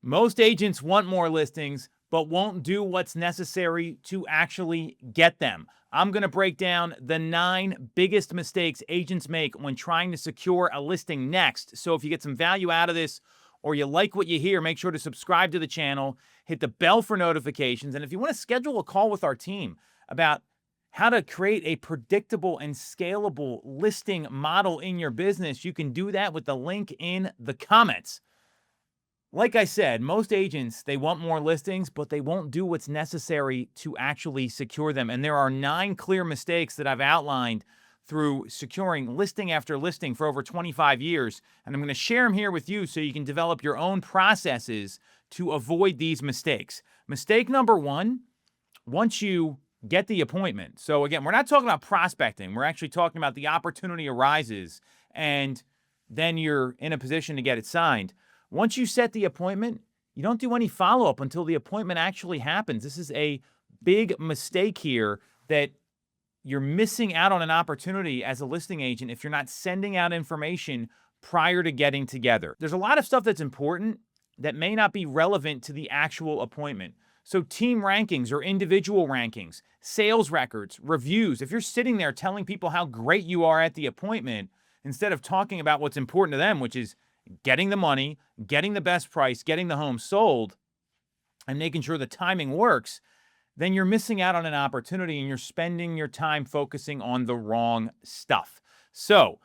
Most agents want more listings, but won't do what's necessary to actually get them. I'm going to break down the 9 biggest mistakes agents make when trying to secure a listing next. So if you get some value out of this or you like what you hear, make sure to subscribe to the channel, hit the bell for notifications. And if you want to schedule a call with our team about how to create a predictable and scalable listing model in your business, you can do that with the link in the comments. Like I said, most agents, they want more listings, but they won't do what's necessary to actually secure them. And there are 9 clear mistakes that I've outlined through securing listing after listing for over 25 years. And I'm going to share them here with you so you can develop your own processes to avoid these mistakes. Mistake number 1, once you get the appointment. So again, we're not talking about prospecting. We're actually talking about the opportunity arises and then you're in a position to get it signed. Once you set the appointment, you don't do any follow-up until the appointment actually happens. This is a big mistake here that you're missing out on an opportunity as a listing agent if you're not sending out information prior to getting together. There's a lot of stuff that's important that may not be relevant to the actual appointment. So team rankings or individual rankings, sales records, reviews. If you're sitting there telling people how great you are at the appointment, instead of talking about what's important to them, which is getting the money, getting the best price, getting the home sold, and making sure the timing works, then you're missing out on an opportunity and you're spending your time focusing on the wrong stuff. So,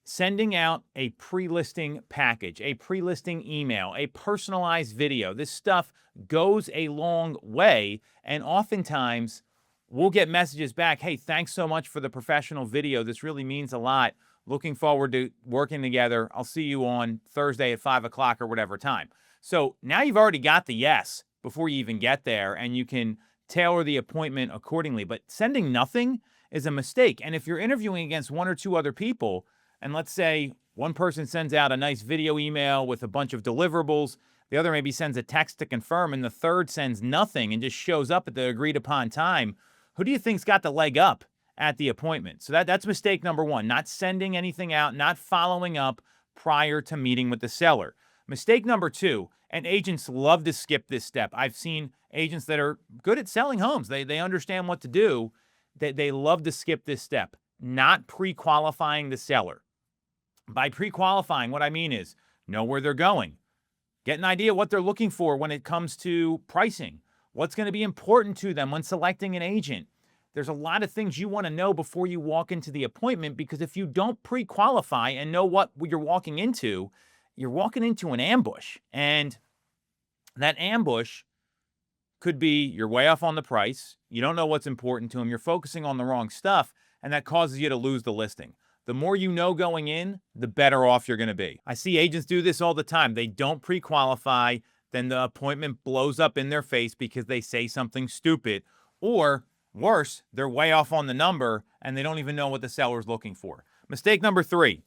sending out a pre-listing package, a pre-listing email, a personalized video, this stuff goes a long way, and oftentimes we'll get messages back, hey, thanks so much for the professional video. This really means a lot. Looking forward to working together. I'll see you on Thursday at 5 o'clock or whatever time. So now you've already got the yes before you even get there, and you can tailor the appointment accordingly. But sending nothing is a mistake. And if you're interviewing against 1 or 2 other people, and let's say one person sends out a nice video email with a bunch of deliverables, the other maybe sends a text to confirm, and the third sends nothing and just shows up at the agreed upon time, who do you think's got the leg up at the appointment? So that's mistake number 1, not sending anything out, not following up prior to meeting with the seller. Mistake number 2, and agents love to skip this step. I've seen agents that are good at selling homes. They understand what to do. They love to skip this step, not pre-qualifying the seller. By pre-qualifying, what I mean is know where they're going, get an idea what they're looking for when it comes to pricing, what's going to be important to them when selecting an agent. There's a lot of things you want to know before you walk into the appointment, because if you don't pre-qualify and know what you're walking into an ambush. And that ambush could be you're way off on the price, you don't know what's important to them, you're focusing on the wrong stuff, and that causes you to lose the listing. The more you know going in, the better off you're going to be. I see agents do this all the time. They don't pre-qualify, then the appointment blows up in their face because they say something stupid, or worse, they're way off on the number and they don't even know what the seller's looking for. Mistake number 3,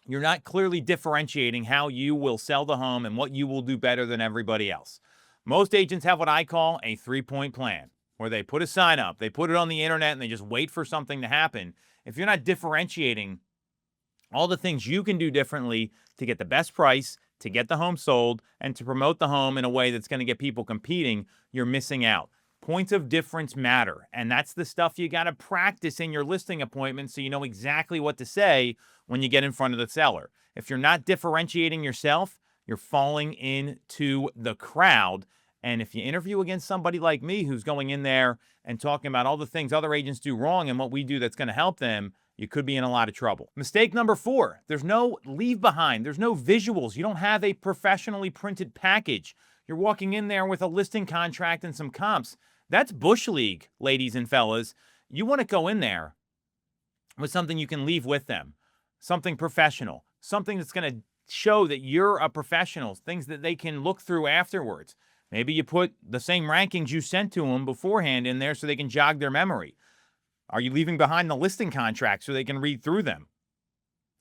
you're not clearly differentiating how you will sell the home and what you will do better than everybody else. Most agents have what I call a 3-point plan, where they put a sign up, they put it on the internet, and they just wait for something to happen. If you're not differentiating all the things you can do differently to get the best price, to get the home sold, and to promote the home in a way that's going to get people competing, you're missing out. Points of difference matter, and that's the stuff you got to practice in your listing appointment so you know exactly what to say when you get in front of the seller. If you're not differentiating yourself, you're falling into the crowd. And if you interview against somebody like me who's going in there and talking about all the things other agents do wrong and what we do that's going to help them, you could be in a lot of trouble. Mistake number 4, there's no leave behind. There's no visuals. You don't have a professionally printed package. You're walking in there with a listing contract and some comps. That's Bush League, ladies and fellas. You want to go in there with something you can leave with them, something professional, something that's going to show that you're a professional, things that they can look through afterwards. Maybe you put the same rankings you sent to them beforehand in there so they can jog their memory. Are you leaving behind the listing contract so they can read through them?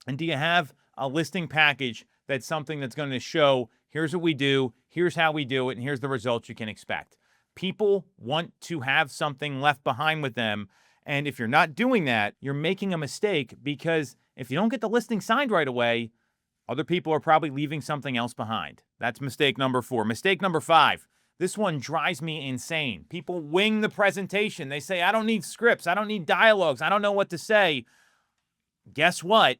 And do you have a listing package that's something that's going to show, here's what we do, here's how we do it, and here's the results you can expect? People want to have something left behind with them. And if you're not doing that, you're making a mistake, because if you don't get the listing signed right away, Other people are probably leaving something else behind. That's mistake number 4. Mistake number 5. This one drives me insane. People wing the presentation. They say, I don't need scripts. I don't need dialogues. I don't know what to say. Guess what?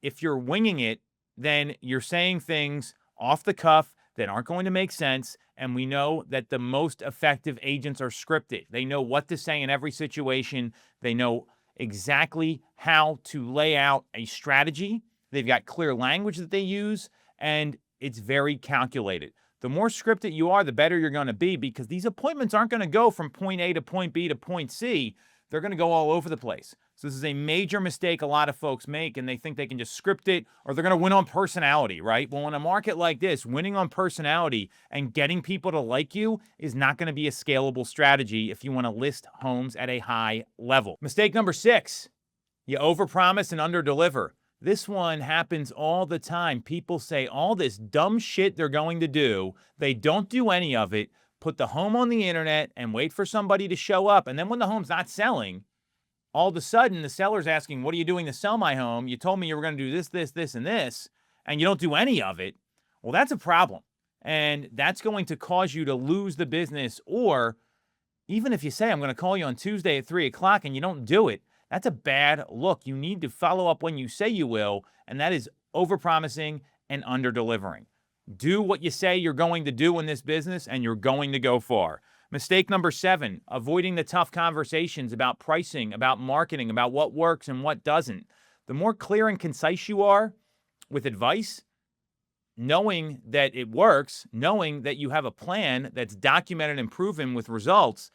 If you're winging it, then you're saying things off the cuff that aren't going to make sense. And we know that the most effective agents are scripted. They know what to say in every situation. They know exactly how to lay out a strategy. They've got clear language that they use, and it's very calculated. The more scripted you are, the better you're going to be, because these appointments aren't going to go from point A to point B to point C. They're going to go all over the place. So this is a major mistake a lot of folks make, and they think they can just script it, or they're going to win on personality, right? Well, in a market like this, winning on personality and getting people to like you is not going to be a scalable strategy if you want to list homes at a high level. Mistake number 6, you overpromise and underdeliver. This one happens all the time. People say all this dumb shit they're going to do. They don't do any of it, put the home on the internet and wait for somebody to show up. And then when the home's not selling, all of a sudden the seller's asking, what are you doing to sell my home? You told me you were going to do this, this, this, and this, and you don't do any of it. Well, that's a problem. And that's going to cause you to lose the business. Or even if you say, I'm going to call you on Tuesday at 3 o'clock and you don't do it, that's a bad look. You need to follow up when you say you will, and that is overpromising and underdelivering. Do what you say you're going to do in this business, and you're going to go far. Mistake number 7, avoiding the tough conversations about pricing, about marketing, about what works and what doesn't. The more clear and concise you are with advice, knowing that it works, knowing that you have a plan that's documented and proven with results,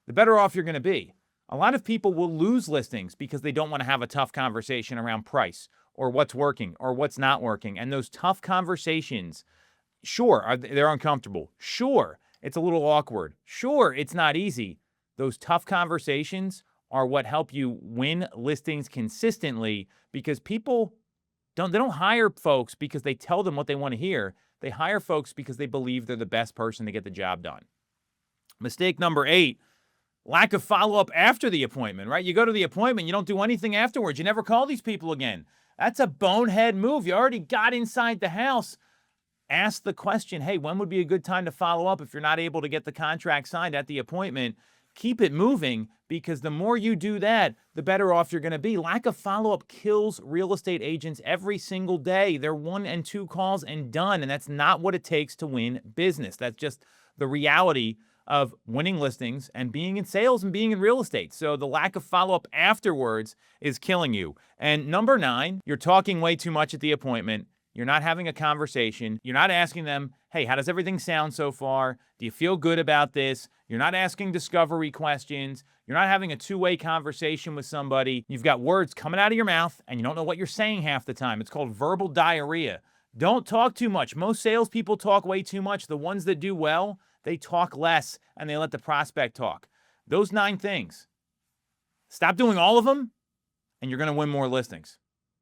the better off you're going to be. A lot of people will lose listings because they don't want to have a tough conversation around price or what's working or what's not working. And those tough conversations, sure, they're uncomfortable. Sure, it's a little awkward. Sure, it's not easy. Those tough conversations are what help you win listings consistently, because people they don't hire folks because they tell them what they want to hear. They hire folks because they believe they're the best person to get the job done. Mistake number 8, lack of follow-up after the appointment, right? You go to the appointment, you don't do anything afterwards. You never call these people again. That's a bonehead move. You already got inside the house. Ask the question, hey, when would be a good time to follow up if you're not able to get the contract signed at the appointment? Keep it moving, because the more you do that, the better off you're going to be. Lack of follow-up kills real estate agents every single day. They're 1 and 2 calls and done, and that's not what it takes to win business. That's just the reality of winning listings and being in sales and being in real estate. So the lack of follow-up afterwards is killing you. And number 9, you're talking way too much at the appointment. You're not having a conversation. You're not asking them, hey, how does everything sound so far? Do you feel good about this? You're not asking discovery questions. You're not having a two-way conversation with somebody. You've got words coming out of your mouth, and you don't know what you're saying half the time. It's called verbal diarrhea. Don't talk too much. Most salespeople talk way too much. The ones that do well, they talk less, and they let the prospect talk. Those 9 things. Stop doing all of them, and you're going to win more listings.